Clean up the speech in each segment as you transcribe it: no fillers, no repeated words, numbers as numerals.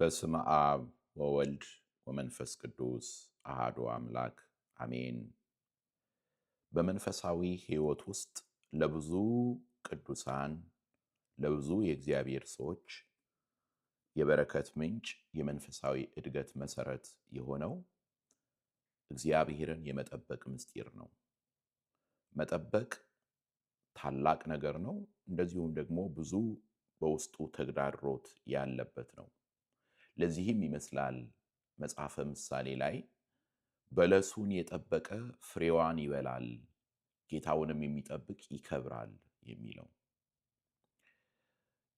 በስመ አብ ወወልድ ወመንፈስ ቅዱስ አሃዱ አምላክ አሜን። በመንፈሳዊ ሕይወት ውስጥ ለብዙ ቅዱሳን ለብዙ የእግዚአብሔር ሰዎች የበረከት ምንጭ የመንፈሳዊ እድገት መሰረት የሆነው እግዚአብሔርን የመጠበቅ ምስጢር ነው። መጠበቅ ታላቅ ነገር ነው። እንደዚሁም ደግሞ ብዙ በውስጡ ተግዳሮት ያለበት ነው። ለዚህም ይመስላል መጽሐፈ ምሳሌ ላይ በለሱን የጠበቀ ፍሬዋን ይበላል፣ ጌታውንም የሚጠብቅ ይከብራል የሚለው።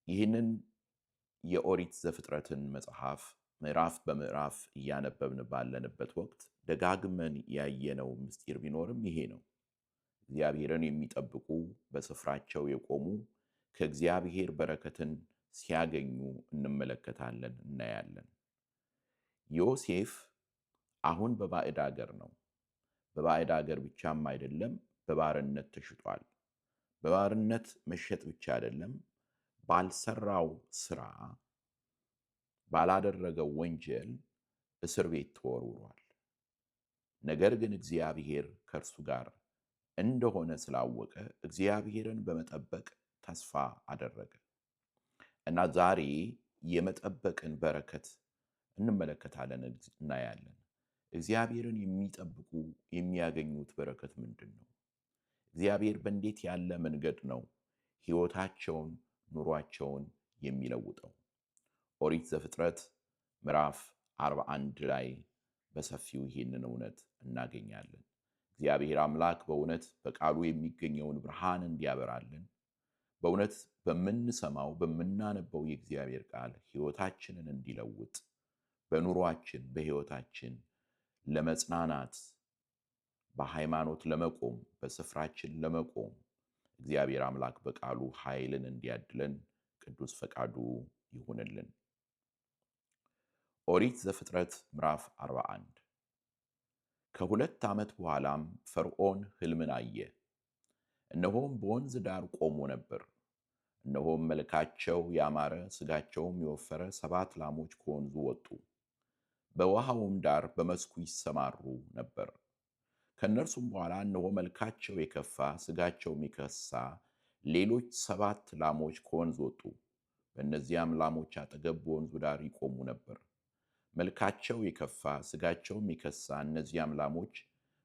ይህንን የኦሪት ዘፍጥረትን መጽሐፍ ምዕራፍ በምዕራፍ እያነበብን ባለንበት ወቅት ደጋግመን ያየነው ምስጢር ቢኖርም ይሄ ነው። እግዚአብሔርን የሚጠብቁ በስፍራቸው የቆሙ ከእግዚአብሔር በረከትን ሲያገኙ እንመለከታለን፣ እናያለን። ዮሴፍ አሁን በባዕድ አገር ነው። በባዕድ አገር ብቻም አይደለም፣ በባርነት ተሽጧል። በባርነት መሸጥ ብቻ አይደለም፣ ባልሰራው ስራ ባላደረገው ወንጀል እስር ቤት ተወርውሯል። ነገር ግን እግዚአብሔር ከእርሱ ጋር እንደሆነ ስላወቀ እግዚአብሔርን በመጠበቅ ተስፋ አደረገ እና ዛሬ የመጠበቅን በረከት እንመለከታለን፣ እናያለን። እግዚአብሔርን የሚጠብቁ የሚያገኙት በረከት ምንድን ነው? እግዚአብሔር በእንዴት ያለ መንገድ ነው ሕይወታቸውን፣ ኑሯቸውን የሚለውጠው? ኦሪት ዘፍጥረት ምዕራፍ 41 ላይ በሰፊው ይህንን እውነት እናገኛለን። እግዚአብሔር አምላክ በእውነት በቃሉ የሚገኘውን ብርሃን እንዲያበራልን፣ በእውነት በምንሰማው በምናነበው የእግዚአብሔር ቃል ሕይወታችንን እንዲለውጥ፣ በኑሯችን በሕይወታችን ለመጽናናት፣ በሃይማኖት ለመቆም፣ በስፍራችን ለመቆም እግዚአብሔር አምላክ በቃሉ ኃይልን እንዲያድለን ቅዱስ ፈቃዱ ይሁንልን። ኦሪት ዘፍጥረት ምዕራፍ 41 ከሁለት ዓመት በኋላም ፈርዖን ሕልምን አየ። እነሆም በወንዝ ዳር ቆሞ ነበር። እነሆም መልካቸው ያማረ ሥጋቸውም የወፈረ 7 ላሞች ከወንዙ ወጡ፣ በውሃውም ዳር በመስኩ ይሰማሩ ነበር። ከእነርሱም በኋላ እነሆ መልካቸው የከፋ ሥጋቸውም የከሳ ሌሎች 7 ላሞች ከወንዝ ወጡ፣ በእነዚያም ላሞች አጠገብ በወንዙ ዳር ይቆሙ ነበር። መልካቸው የከፋ ሥጋቸውም የከሳ እነዚያም ላሞች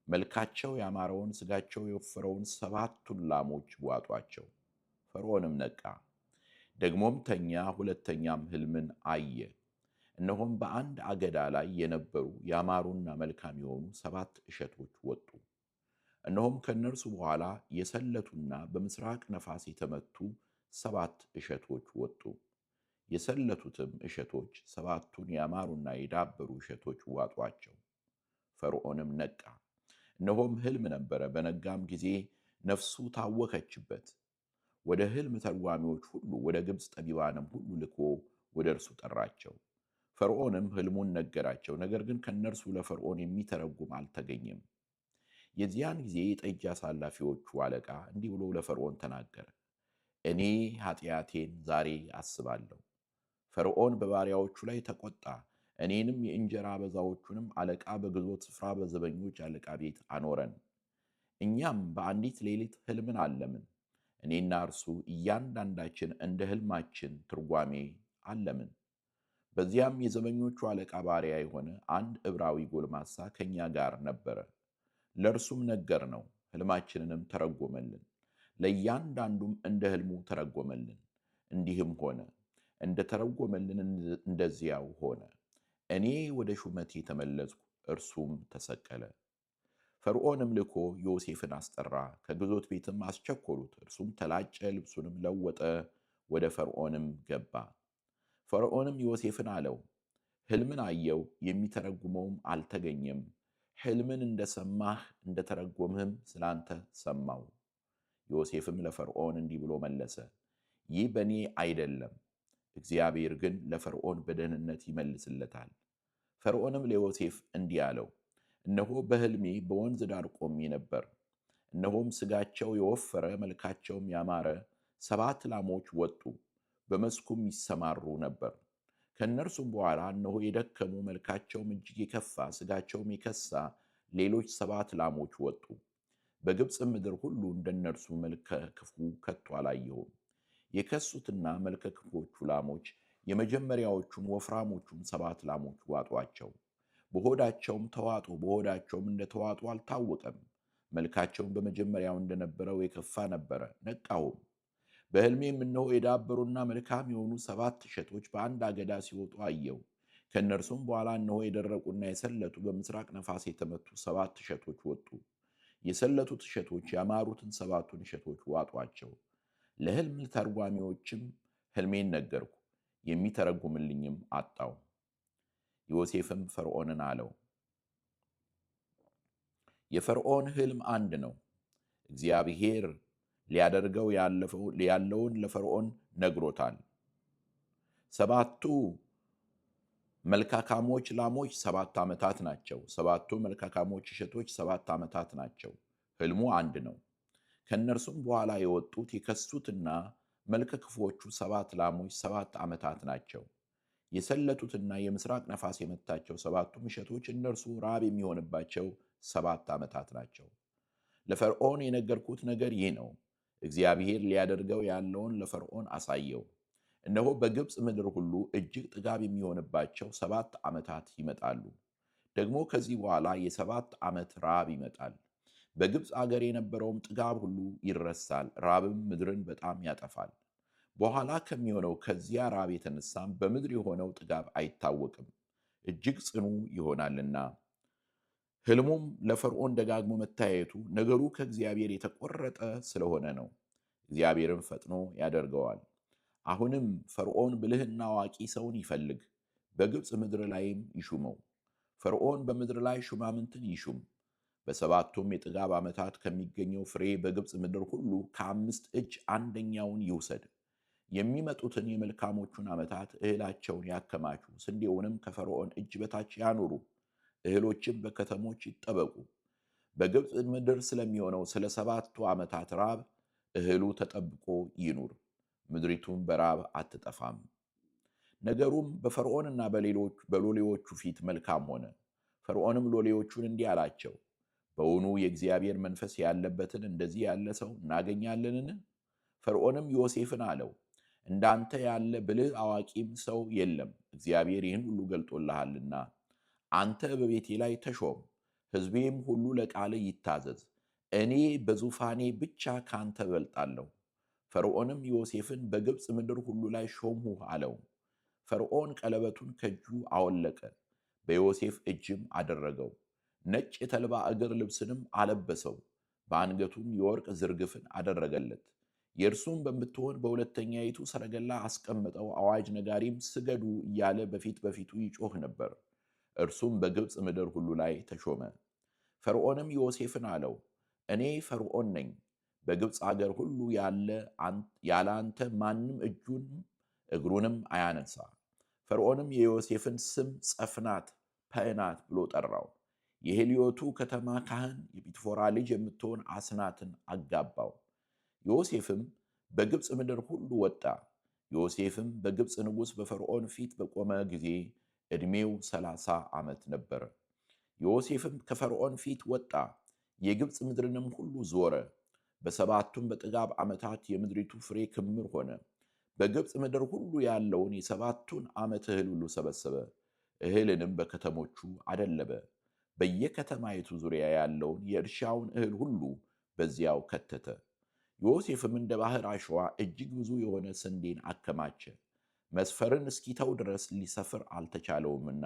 መልካቸው ያማረውን ሥጋቸው የወፈረውን 7ቱን ላሞች ዋጧቸው። ፈርዖንም ነቃ፣ ደግሞም ተኛ፣ ሁለተኛም ሕልምን አየ። እነሆም በአንድ አገዳ ላይ የነበሩ ያማሩና መልካም የሆኑ 7 እሸቶች ወጡ። እነሆም ከእነርሱ በኋላ የሰለቱና በምሥራቅ ነፋስ የተመቱ 7 እሸቶች ወጡ። የሰለቱትም እሸቶች 7ቱን ያማሩና የዳበሩ እሸቶች ዋጧቸው። ፈርዖንም ነቃ፣ እነሆም ሕልም ነበረ። በነጋም ጊዜ ነፍሱ ታወከችበት። ወደ ሕልም ተርጓሚዎች ሁሉ ወደ ግብፅ ጠቢባንም ሁሉ ልኮ ወደ እርሱ ጠራቸው። ፈርዖንም ሕልሙን ነገራቸው። ነገር ግን ከእነርሱ ለፈርዖን የሚተረጉም አልተገኘም። የዚያን ጊዜ የጠጅ አሳላፊዎቹ አለቃ እንዲህ ብሎ ለፈርዖን ተናገረ። እኔ ኃጢአቴን ዛሬ አስባለሁ። ፈርዖን በባሪያዎቹ ላይ ተቆጣ፣ እኔንም የእንጀራ አበዛዎቹንም አለቃ በግዞት ስፍራ በዘበኞች አለቃ ቤት አኖረን። እኛም በአንዲት ሌሊት ሕልምን አለምን፣ እኔና እርሱ እያንዳንዳችን እንደ ሕልማችን ትርጓሜ አለምን። በዚያም የዘበኞቹ አለቃ ባሪያ የሆነ አንድ ዕብራዊ ጎልማሳ ከእኛ ጋር ነበረ። ለእርሱም ነገርነው፣ ሕልማችንንም ተረጎመልን። ለእያንዳንዱም እንደ ሕልሙ ተረጎመልን። እንዲህም ሆነ፣ እንደ ተረጎመልን እንደዚያው ሆነ። እኔ ወደ ሹመቴ ተመለስኩ፣ እርሱም ተሰቀለ። ፈርዖንም ልኮ ዮሴፍን አስጠራ፣ ከግዞት ቤትም አስቸኰሉት። እርሱም ተላጨ፣ ልብሱንም ለወጠ፣ ወደ ፈርዖንም ገባ። ፈርዖንም ዮሴፍን አለው፣ ሕልምን አየው፣ የሚተረጉመውም አልተገኘም። ሕልምን እንደሰማህ እንደተረጎምህም ስላንተ ሰማው። ዮሴፍም ለፈርዖን እንዲህ ብሎ መለሰ፣ ይህ በእኔ አይደለም፣ እግዚአብሔር ግን ለፈርዖን በደህንነት ይመልስለታል። ፈርዖንም ለዮሴፍ እንዲህ አለው፣ እነሆ በሕልሜ በወንዝ ዳር ቆሜ ነበር። እነሆም ሥጋቸው የወፈረ መልካቸውም ያማረ 7 ላሞች ወጡ፣ በመስኩም ይሰማሩ ነበር። ከእነርሱም በኋላ እነሆ የደከሙ መልካቸውም እጅግ የከፋ ሥጋቸውም የከሳ ሌሎች 7 ላሞች ወጡ። በግብፅ ምድር ሁሉ እንደነርሱ መልከ ክፉ ከቶ አላየሁም። የከሱትና መልከ ክፎቹ ላሞች የመጀመሪያዎቹን ወፍራሞቹን 7 ላሞች ዋጧቸው። በሆዳቸውም ተዋጡ። በሆዳቸውም እንደተዋጡ አልታወቀም። መልካቸውም በመጀመሪያው እንደነበረው የከፋ ነበረ። ነቃሁም። በሕልሜም እነሆ የዳበሩና መልካም የሆኑ 7 እሸቶች በአንድ አገዳ ሲወጡ አየሁ። ከእነርሱም በኋላ እነሆ የደረቁና የሰለቱ በምሥራቅ ነፋስ የተመቱ 7 እሸቶች ወጡ። የሰለቱት እሸቶች ያማሩትን 7ቱን እሸቶች ዋጧቸው። ለሕልም ተርጓሚዎችም ሕልሜን ነገርኩ፣ የሚተረጉምልኝም አጣው። ዮሴፍም ፈርዖንን አለው፣ የፈርዖን ሕልም አንድ ነው። እግዚአብሔር ሊያደርገው ያለውን ለፈርዖን ነግሮታል። 7ቱ መልካካሞች ላሞች 7 ዓመታት ናቸው። 7ቱ መልካካሞች እሸቶች 7 ዓመታት ናቸው። ሕልሙ አንድ ነው። ከእነርሱም በኋላ የወጡት የከሱትና መልከ ክፉዎቹ 7 ላሞች 7 ዓመታት ናቸው። የሰለቱትና የምሥራቅ ነፋስ የመታቸው 7ቱም እሸቶች እነርሱ ራብ የሚሆንባቸው 7 ዓመታት ናቸው። ለፈርዖን የነገርኩት ነገር ይህ ነው። እግዚአብሔር ሊያደርገው ያለውን ለፈርዖን አሳየው። እነሆ በግብፅ ምድር ሁሉ እጅግ ጥጋብ የሚሆንባቸው 7 ዓመታት ይመጣሉ። ደግሞ ከዚህ በኋላ የ7 ዓመት ራብ ይመጣል። በግብፅ አገር የነበረውም ጥጋብ ሁሉ ይረሳል። ራብም ምድርን በጣም ያጠፋል። በኋላ ከሚሆነው ከዚያ ራብ የተነሳም በምድር የሆነው ጥጋብ አይታወቅም፣ እጅግ ጽኑ ይሆናልና። ሕልሙም ለፈርዖን ደጋግሞ መታየቱ ነገሩ ከእግዚአብሔር የተቆረጠ ስለሆነ ነው። እግዚአብሔርም ፈጥኖ ያደርገዋል። አሁንም ፈርዖን ብልህና አዋቂ ሰውን ይፈልግ፣ በግብፅ ምድር ላይም ይሹመው። ፈርዖን በምድር ላይ ሹማምንትን ይሹም። በ7ቱም የጥጋብ ዓመታት ከሚገኘው ፍሬ በግብፅ ምድር ሁሉ ከ5 እጅ አንደኛውን ይውሰድ። የሚመጡትን የመልካሞቹን ዓመታት እህላቸውን ያከማቹ፣ ስንዴውንም ከፈርዖን እጅ በታች ያኑሩ። እህሎችም በከተሞች ይጠበቁ። በግብፅ ምድር ስለሚሆነው ስለ 7ቱ ዓመታት ራብ እህሉ ተጠብቆ ይኑር፣ ምድሪቱም በራብ አትጠፋም። ነገሩም በፈርዖንና በሎሌዎቹ ፊት መልካም ሆነ። ፈርዖንም ሎሌዎቹን እንዲህ አላቸው፣ በውኑ የእግዚአብሔር መንፈስ ያለበትን እንደዚህ ያለ ሰው እናገኛለንን? ፈርዖንም ዮሴፍን አለው፣ እንዳንተ ያለ ብልህ አዋቂም ሰው የለም። እግዚአብሔር ይህን ሁሉ ገልጦልሃልና አንተ በቤቴ ላይ ተሾም፣ ሕዝቤም ሁሉ ለቃልህ ይታዘዝ። እኔ በዙፋኔ ብቻ ካንተ እበልጣለሁ። ፈርዖንም ዮሴፍን በግብፅ ምድር ሁሉ ላይ ሾምሁህ አለው። ፈርዖን ቀለበቱን ከእጁ አወለቀ፣ በዮሴፍ እጅም አደረገው። ነጭ የተልባ እግር ልብስንም አለበሰው፣ በአንገቱም የወርቅ ዝርግፍን አደረገለት። የእርሱም በምትሆን በሁለተኛይቱ ሰረገላ አስቀመጠው። አዋጅ ነጋሪም ስገዱ እያለ በፊት በፊቱ ይጮህ ነበር። እርሱም በግብፅ ምድር ሁሉ ላይ ተሾመ። ፈርዖንም ዮሴፍን አለው፣ እኔ ፈርዖን ነኝ። በግብፅ አገር ሁሉ ያለ አንተ ማንም እጁንም እግሩንም አያነሳ። ፈርዖንም የዮሴፍን ስም ጸፍናት ፐዕናት ብሎ ጠራው። የሄልዮቱ ከተማ ካህን የጲጥፎራ ልጅ የምትሆን አስናትን አጋባው። ዮሴፍም በግብፅ ምድር ሁሉ ወጣ። ዮሴፍም በግብፅ ንጉሥ በፈርዖን ፊት በቆመ ጊዜ ዕድሜው 30 ዓመት ነበረ። ዮሴፍም ከፈርዖን ፊት ወጣ፣ የግብፅ ምድርንም ሁሉ ዞረ። በ7ቱም በጥጋብ ዓመታት የምድሪቱ ፍሬ ክምር ሆነ። በግብፅ ምድር ሁሉ ያለውን የ7ቱን ዓመት እህል ሁሉ ሰበሰበ፣ እህልንም በከተሞቹ አደለበ። በየከተማይቱ ዙሪያ ያለውን የእርሻውን እህል ሁሉ በዚያው ከተተ። ዮሴፍም እንደ ባሕር አሸዋ እጅግ ብዙ የሆነ ስንዴን አከማቸ፣ መስፈርን እስኪተው ድረስ ሊሰፍር አልተቻለውምና።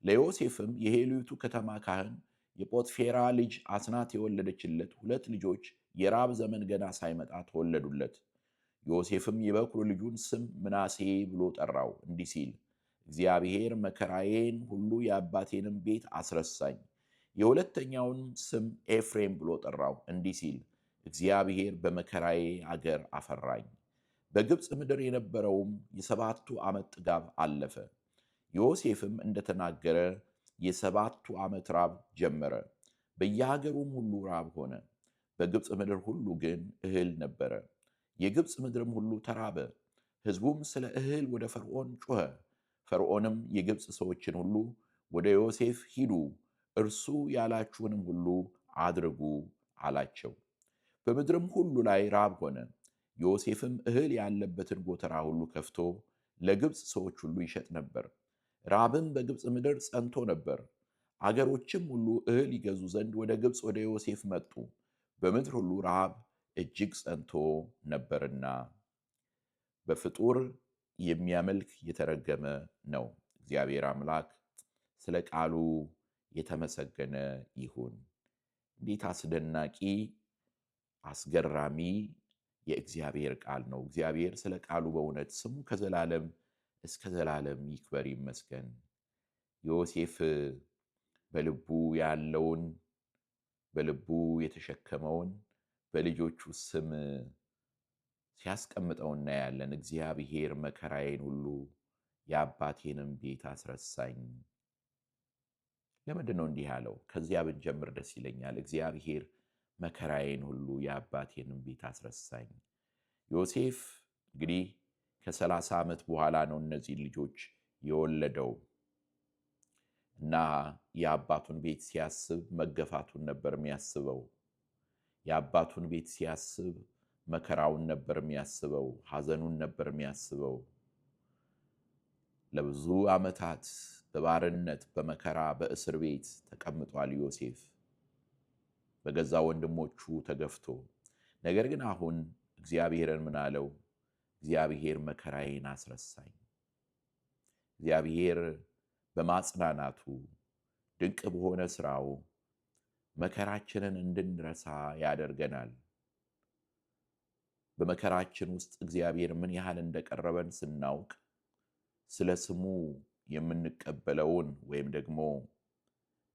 ለዮሴፍም የሄልዮቱ ከተማ ካህን የጶጥፌራ ልጅ አስናት የወለደችለት 2 ልጆች የራብ ዘመን ገና ሳይመጣ ተወለዱለት። ዮሴፍም የበኩር ልጁን ስም ምናሴ ብሎ ጠራው፣ እንዲህ ሲል፣ እግዚአብሔር መከራዬን ሁሉ የአባቴንም ቤት አስረሳኝ። የሁለተኛውን ስም ኤፍሬም ብሎ ጠራው፣ እንዲህ ሲል፣ እግዚአብሔር በመከራዬ አገር አፈራኝ። በግብፅ ምድር የነበረውም የ7ቱ ዓመት ጥጋብ አለፈ። ዮሴፍም እንደተናገረ የ7ቱ ዓመት ራብ ጀመረ። በየሀገሩም ሁሉ ራብ ሆነ። በግብፅ ምድር ሁሉ ግን እህል ነበረ። የግብፅ ምድርም ሁሉ ተራበ። ሕዝቡም ስለ እህል ወደ ፈርዖን ጮኸ። ፈርዖንም የግብፅ ሰዎችን ሁሉ ወደ ዮሴፍ ሂዱ፣ እርሱ ያላችሁንም ሁሉ አድርጉ አላቸው። በምድርም ሁሉ ላይ ራብ ሆነ። ዮሴፍም እህል ያለበትን ጎተራ ሁሉ ከፍቶ ለግብፅ ሰዎች ሁሉ ይሸጥ ነበር። ራብም በግብፅ ምድር ጸንቶ ነበር። አገሮችም ሁሉ እህል ይገዙ ዘንድ ወደ ግብፅ ወደ ዮሴፍ መጡ፣ በምድር ሁሉ ራብ እጅግ ጸንቶ ነበርና። በፍጡር የሚያመልክ የተረገመ ነው። እግዚአብሔር አምላክ ስለ ቃሉ የተመሰገነ ይሁን። እንዴት አስደናቂ አስገራሚ የእግዚአብሔር ቃል ነው። እግዚአብሔር ስለ ቃሉ በእውነት ስሙ ከዘላለም እስከ ዘላለም ይክበር ይመስገን። ዮሴፍ በልቡ ያለውን በልቡ የተሸከመውን በልጆቹ ስም ሲያስቀምጠው እናያለን። እግዚአብሔር መከራዬን ሁሉ የአባቴንም ቤት አስረሳኝ። ለምንድን ነው እንዲህ ያለው? ከዚያ ብንጀምር ደስ ይለኛል። እግዚአብሔር መከራዬን ሁሉ የአባቴንም ቤት አስረሳኝ። ዮሴፍ እንግዲህ ከ30 ዓመት በኋላ ነው እነዚህ ልጆች የወለደው እና የአባቱን ቤት ሲያስብ መገፋቱን ነበር የሚያስበው። የአባቱን ቤት ሲያስብ መከራውን ነበር የሚያስበው፣ ሐዘኑን ነበር የሚያስበው። ለብዙ ዓመታት በባርነት በመከራ በእስር ቤት ተቀምጧል ዮሴፍ በገዛ ወንድሞቹ ተገፍቶ። ነገር ግን አሁን እግዚአብሔርን ምን አለው? እግዚአብሔር መከራዬን አስረሳኝ። እግዚአብሔር በማጽናናቱ ድንቅ በሆነ ስራው መከራችንን እንድንረሳ ያደርገናል። በመከራችን ውስጥ እግዚአብሔር ምን ያህል እንደቀረበን ስናውቅ ስለ ስሙ የምንቀበለውን ወይም ደግሞ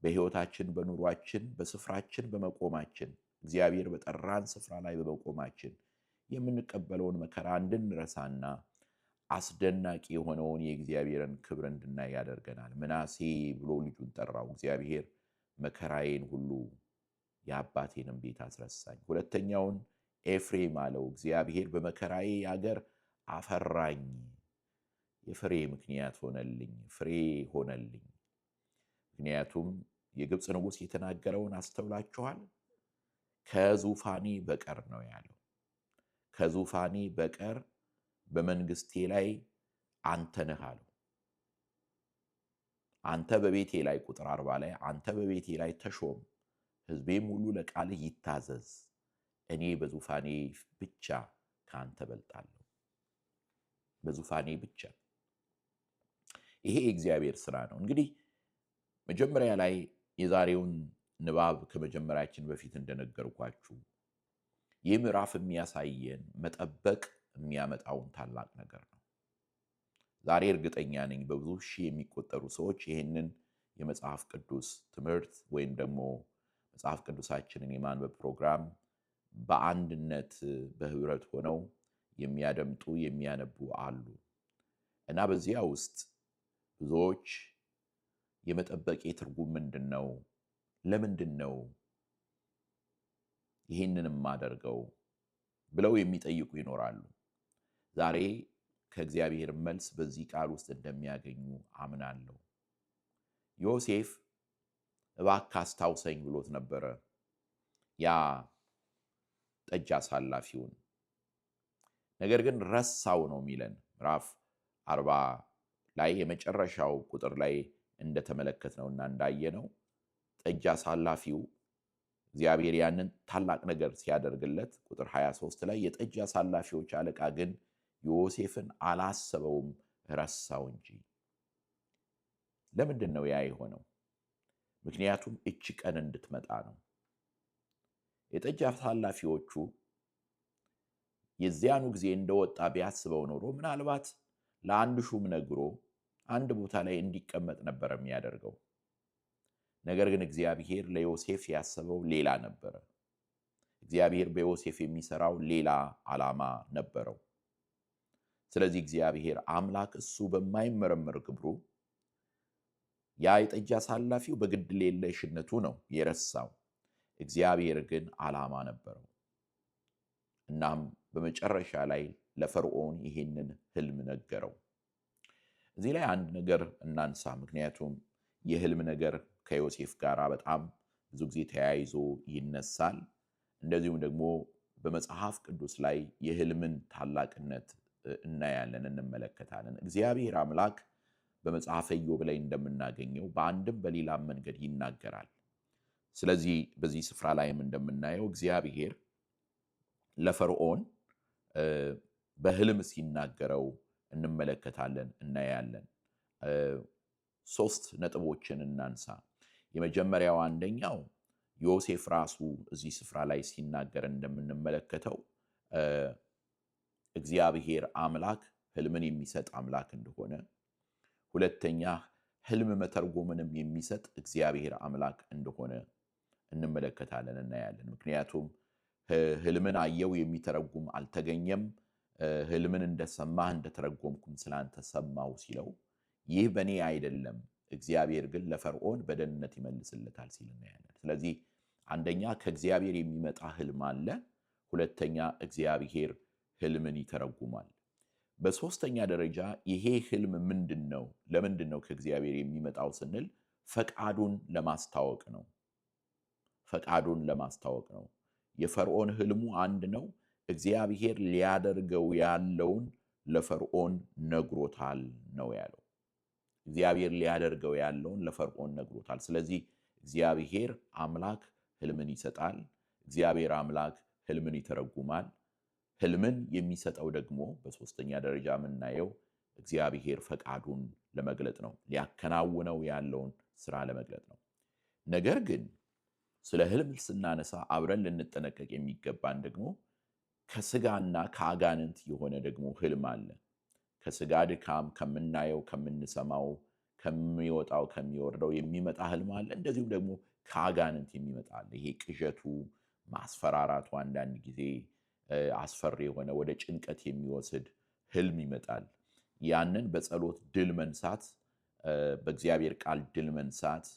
በሕይወታችን በኑሯችን በስፍራችን በመቆማችን እግዚአብሔር በጠራን ስፍራ ላይ በመቆማችን የምንቀበለውን መከራ እንድንረሳና አስደናቂ የሆነውን የእግዚአብሔርን ክብር እንድናይ ያደርገናል። ምናሴ ብሎ ልጁን ጠራው። እግዚአብሔር መከራዬን ሁሉ የአባቴንም ቤት አስረሳኝ። ሁለተኛውን ኤፍሬም አለው። እግዚአብሔር በመከራዬ አገር አፈራኝ፣ የፍሬ ምክንያት ሆነልኝ፣ ፍሬ ሆነልኝ። ምክንያቱም የግብፅ ንጉሥ የተናገረውን አስተውላችኋል? ከዙፋኔ በቀር ነው ያለው። ከዙፋኔ በቀር በመንግስቴ ላይ አንተ ነህ አለው። አንተ በቤቴ ላይ ቁጥር 40 ላይ አንተ በቤቴ ላይ ተሾም፣ ሕዝቤም ሁሉ ለቃልህ ይታዘዝ፣ እኔ በዙፋኔ ብቻ ከአንተ በልጣለሁ። በዙፋኔ ብቻ። ይሄ የእግዚአብሔር ስራ ነው። እንግዲህ መጀመሪያ ላይ የዛሬውን ንባብ ከመጀመሪያችን በፊት እንደነገርኳችሁ ይህ ምዕራፍ የሚያሳየን መጠበቅ የሚያመጣውን ታላቅ ነገር ነው። ዛሬ እርግጠኛ ነኝ በብዙ ሺህ የሚቆጠሩ ሰዎች ይህንን የመጽሐፍ ቅዱስ ትምህርት ወይም ደግሞ መጽሐፍ ቅዱሳችንን የማንበብ ፕሮግራም በአንድነት በህብረት ሆነው የሚያደምጡ የሚያነቡ አሉ እና በዚያ ውስጥ ብዙዎች የመጠበቄ ትርጉም ምንድን ነው? ለምንድን ነው ይህንን የማደርገው ብለው የሚጠይቁ ይኖራሉ። ዛሬ ከእግዚአብሔር መልስ በዚህ ቃል ውስጥ እንደሚያገኙ አምናለሁ። ዮሴፍ እባክህ አስታውሰኝ ብሎት ነበረ ያ ጠጅ አሳላፊውን። ነገር ግን ረሳው ነው የሚለን ምዕራፍ 40 ላይ የመጨረሻው ቁጥር ላይ እንደተመለከትነውና እንዳየነው ጠጅ አሳላፊው እግዚአብሔር ያንን ታላቅ ነገር ሲያደርግለት ቁጥር 23 ላይ የጠጅ አሳላፊዎች አለቃ ግን ዮሴፍን አላሰበውም፣ ረሳው እንጂ። ለምንድን ነው ያ የሆነው? ምክንያቱም እቺ ቀን እንድትመጣ ነው። የጠጅ አሳላፊዎቹ የዚያኑ ጊዜ እንደወጣ ቢያስበው ኖሮ ምናልባት ለአንድ ሹም ነግሮ አንድ ቦታ ላይ እንዲቀመጥ ነበር የሚያደርገው። ነገር ግን እግዚአብሔር ለዮሴፍ ያሰበው ሌላ ነበረ። እግዚአብሔር በዮሴፍ የሚሰራው ሌላ ዓላማ ነበረው። ስለዚህ እግዚአብሔር አምላክ እሱ በማይመረመር ክብሩ ያ የጠጅ አሳላፊው በግድ የለሽነቱ ነው የረሳው። እግዚአብሔር ግን ዓላማ ነበረው። እናም በመጨረሻ ላይ ለፈርዖን ይሄንን ህልም ነገረው። እዚህ ላይ አንድ ነገር እናንሳ። ምክንያቱም የህልም ነገር ከዮሴፍ ጋር በጣም ብዙ ጊዜ ተያይዞ ይነሳል። እንደዚሁም ደግሞ በመጽሐፍ ቅዱስ ላይ የህልምን ታላቅነት እናያለን፣ እንመለከታለን። እግዚአብሔር አምላክ በመጽሐፈ ኢዮብ ላይ እንደምናገኘው በአንድም በሌላም መንገድ ይናገራል። ስለዚህ በዚህ ስፍራ ላይም እንደምናየው እግዚአብሔር ለፈርዖን በህልም ሲናገረው እንመለከታለን፣ እናያለን። ሶስት ነጥቦችን እናንሳ። የመጀመሪያው አንደኛው ዮሴፍ ራሱ እዚህ ስፍራ ላይ ሲናገር እንደምንመለከተው እግዚአብሔር አምላክ ህልምን የሚሰጥ አምላክ እንደሆነ፣ ሁለተኛ ህልም መተርጎምንም የሚሰጥ እግዚአብሔር አምላክ እንደሆነ እንመለከታለን፣ እናያለን። ምክንያቱም ህልምን አየው የሚተረጉም አልተገኘም፣ ህልምን እንደሰማህ እንደተረጎምኩም ስላንተ ሰማው ሲለው ይህ በእኔ አይደለም፣ እግዚአብሔር ግን ለፈርዖን በደህንነት ይመልስለታል ሲል እናያለን። ስለዚህ አንደኛ ከእግዚአብሔር የሚመጣ ህልም አለ፣ ሁለተኛ እግዚአብሔር ህልምን ይተረጉማል። በሶስተኛ ደረጃ ይሄ ህልም ምንድን ነው? ለምንድን ነው ከእግዚአብሔር የሚመጣው ስንል ፈቃዱን ለማስታወቅ ነው። ፈቃዱን ለማስታወቅ ነው። የፈርዖን ህልሙ አንድ ነው። እግዚአብሔር ሊያደርገው ያለውን ለፈርዖን ነግሮታል ነው ያለው። እግዚአብሔር ሊያደርገው ያለውን ለፈርዖን ነግሮታል። ስለዚህ እግዚአብሔር አምላክ ህልምን ይሰጣል። እግዚአብሔር አምላክ ህልምን ይተረጉማል። ህልምን የሚሰጠው ደግሞ በሶስተኛ ደረጃ የምናየው እግዚአብሔር ፈቃዱን ለመግለጥ ነው፣ ሊያከናውነው ያለውን ስራ ለመግለጥ ነው። ነገር ግን ስለ ህልም ስናነሳ አብረን ልንጠነቀቅ የሚገባን ደግሞ ከስጋና ከአጋንንት የሆነ ደግሞ ህልም አለ። ከስጋ ድካም፣ ከምናየው፣ ከምንሰማው፣ ከሚወጣው ከሚወርደው የሚመጣ ህልም አለ። እንደዚሁም ደግሞ ከአጋንንት የሚመጣ አለ። ይሄ ቅዠቱ፣ ማስፈራራቱ፣ አንዳንድ ጊዜ አስፈሪ የሆነ ወደ ጭንቀት የሚወስድ ህልም ይመጣል። ያንን በጸሎት ድል መንሳት፣ በእግዚአብሔር ቃል ድል መንሳት፣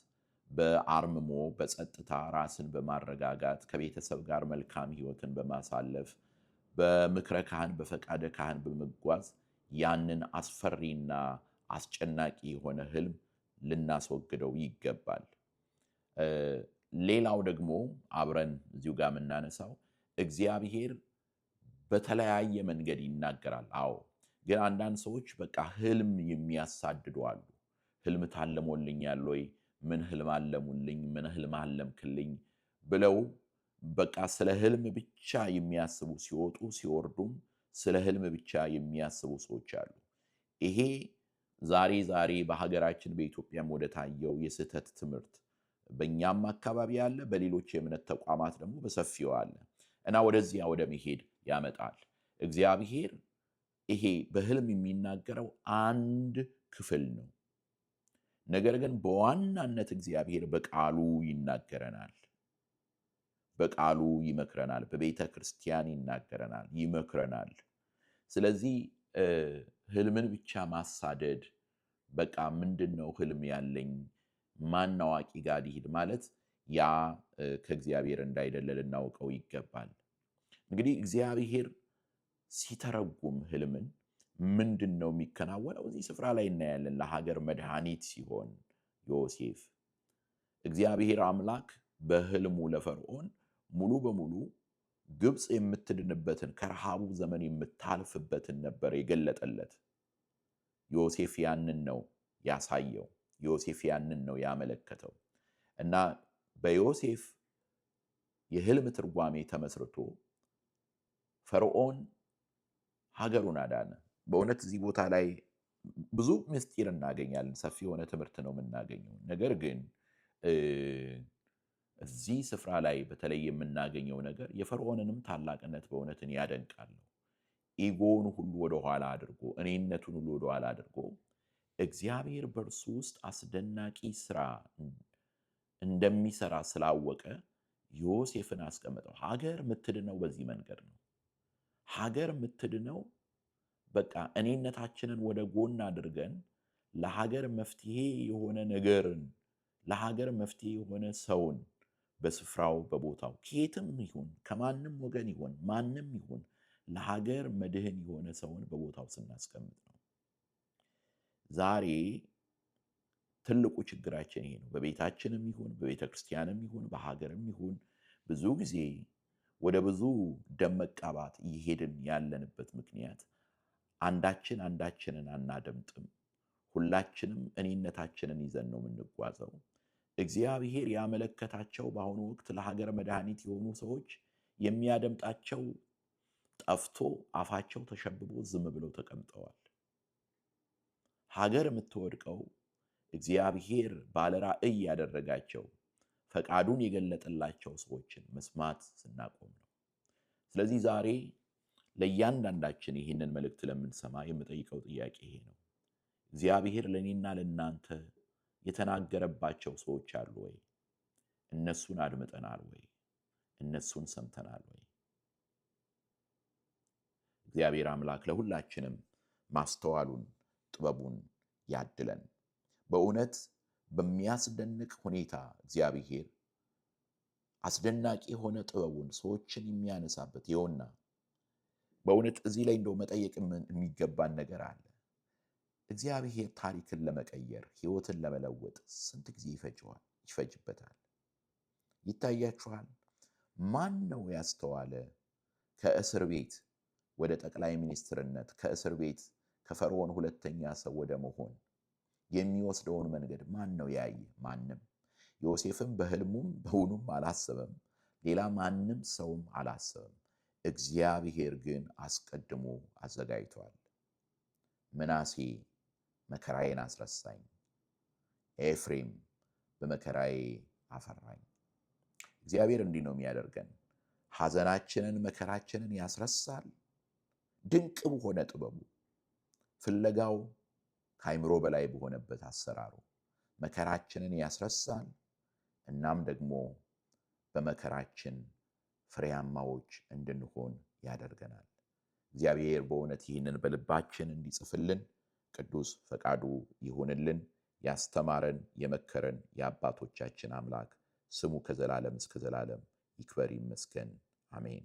በአርምሞ በጸጥታ ራስን በማረጋጋት ከቤተሰብ ጋር መልካም ህይወትን በማሳለፍ በምክረ ካህን በፈቃደ ካህን በመጓዝ ያንን አስፈሪና አስጨናቂ የሆነ ህልም ልናስወግደው ይገባል። ሌላው ደግሞ አብረን እዚሁ ጋር የምናነሳው እግዚአብሔር በተለያየ መንገድ ይናገራል። አዎ፣ ግን አንዳንድ ሰዎች በቃ ህልም የሚያሳድዱ አሉ። ህልም ታለሞልኛል ወይ? ምን ህልም አለሙልኝ? ምን ህልም አለምክልኝ? ብለው በቃ ስለ ህልም ብቻ የሚያስቡ ሲወጡ ሲወርዱም ስለ ህልም ብቻ የሚያስቡ ሰዎች አሉ። ይሄ ዛሬ ዛሬ በሀገራችን በኢትዮጵያም ወደ ታየው የስህተት ትምህርት በእኛም አካባቢ አለ፣ በሌሎች የእምነት ተቋማት ደግሞ በሰፊው አለ እና ወደዚያ ወደ መሄድ ያመጣል። እግዚአብሔር ይሄ በህልም የሚናገረው አንድ ክፍል ነው። ነገር ግን በዋናነት እግዚአብሔር በቃሉ ይናገረናል፣ በቃሉ ይመክረናል፣ በቤተ ክርስቲያን ይናገረናል፣ ይመክረናል። ስለዚህ ህልምን ብቻ ማሳደድ በቃ ምንድን ነው ህልም ያለኝ ማን አዋቂ ጋር ሊሄድ ማለት ያ ከእግዚአብሔር እንዳይደለ ልናውቀው ይገባል። እንግዲህ እግዚአብሔር ሲተረጉም ህልምን ምንድን ነው የሚከናወነው? እዚህ ስፍራ ላይ እናያለን። ለሀገር መድኃኒት ሲሆን ዮሴፍ እግዚአብሔር አምላክ በህልሙ ለፈርዖን ሙሉ በሙሉ ግብፅ የምትድንበትን ከረሃቡ ዘመን የምታልፍበትን ነበር የገለጠለት። ዮሴፍ ያንን ነው ያሳየው። ዮሴፍ ያንን ነው ያመለከተው እና በዮሴፍ የህልም ትርጓሜ ተመስርቶ ፈርዖን ሀገሩን አዳነ። በእውነት እዚህ ቦታ ላይ ብዙ ምስጢር እናገኛለን። ሰፊ የሆነ ትምህርት ነው የምናገኘው። ነገር ግን እዚህ ስፍራ ላይ በተለይ የምናገኘው ነገር የፈርዖንንም ታላቅነት በእውነትን ያደንቃል። ኢጎውን ሁሉ ወደኋላ አድርጎ እኔነቱን ሁሉ ወደኋላ አድርጎ እግዚአብሔር በእርሱ ውስጥ አስደናቂ ስራ እንደሚሰራ ስላወቀ ዮሴፍን አስቀመጠው። ሀገር የምትድነው በዚህ መንገድ ነው። ሀገር የምትድነው በቃ እኔነታችንን ወደ ጎን አድርገን ለሀገር መፍትሄ የሆነ ነገርን፣ ለሀገር መፍትሄ የሆነ ሰውን በስፍራው በቦታው ከየትም ይሁን ከማንም ወገን ይሁን ማንም ይሁን ለሀገር መድህን የሆነ ሰውን በቦታው ስናስቀምጥ ነው። ዛሬ ትልቁ ችግራችን ይሄ ነው። በቤታችንም ይሁን በቤተ ክርስቲያንም ይሁን በሀገርም ይሁን ብዙ ጊዜ ወደ ብዙ ደም መቃባት እየሄድን ያለንበት ምክንያት አንዳችን አንዳችንን አናደምጥም። ሁላችንም እኔነታችንን ይዘን ነው የምንጓዘው። እግዚአብሔር ያመለከታቸው በአሁኑ ወቅት ለሀገር መድኃኒት የሆኑ ሰዎች የሚያደምጣቸው ጠፍቶ አፋቸው ተሸብቦ ዝም ብለው ተቀምጠዋል። ሀገር የምትወድቀው እግዚአብሔር ባለራዕይ ያደረጋቸው ፈቃዱን የገለጠላቸው ሰዎችን መስማት ስናቆም ነው። ስለዚህ ዛሬ ለእያንዳንዳችን ይህንን መልእክት ለምንሰማ የምጠይቀው ጥያቄ ይሄ ነው። እግዚአብሔር ለእኔና ለእናንተ የተናገረባቸው ሰዎች አሉ ወይ? እነሱን አድምጠናል ወይ? እነሱን ሰምተናል ወይ? እግዚአብሔር አምላክ ለሁላችንም ማስተዋሉን ጥበቡን ያድለን። በእውነት በሚያስደንቅ ሁኔታ እግዚአብሔር አስደናቂ የሆነ ጥበቡን ሰዎችን የሚያነሳበት ይኸውና፣ በእውነት እዚህ ላይ እንደው መጠየቅ የሚገባን ነገር አለ። እግዚአብሔር ታሪክን ለመቀየር ሕይወትን ለመለወጥ ስንት ጊዜ ይፈጅበታል? ይታያችኋል? ማን ነው ያስተዋለ ከእስር ቤት ወደ ጠቅላይ ሚኒስትርነት፣ ከእስር ቤት ከፈርዖን ሁለተኛ ሰው ወደ መሆን የሚወስደውን መንገድ ማን ነው ያየ? ማንም። ዮሴፍም በህልሙም በውኑም አላሰበም፣ ሌላ ማንም ሰውም አላሰበም። እግዚአብሔር ግን አስቀድሞ አዘጋጅቷል። ምናሴ መከራዬን አስረሳኝ፣ ኤፍሬም በመከራዬ አፈራኝ። እግዚአብሔር እንዲህ ነው የሚያደርገን። ሐዘናችንን መከራችንን ያስረሳል። ድንቅ በሆነ ጥበቡ ፍለጋው ከአይምሮ በላይ በሆነበት አሰራሩ መከራችንን ያስረሳል። እናም ደግሞ በመከራችን ፍሬያማዎች እንድንሆን ያደርገናል። እግዚአብሔር በእውነት ይህንን በልባችን እንዲጽፍልን ቅዱስ ፈቃዱ ይሁንልን። ያስተማረን የመከረን የአባቶቻችን አምላክ ስሙ ከዘላለም እስከ ዘላለም ይክበር ይመስገን። አሜን።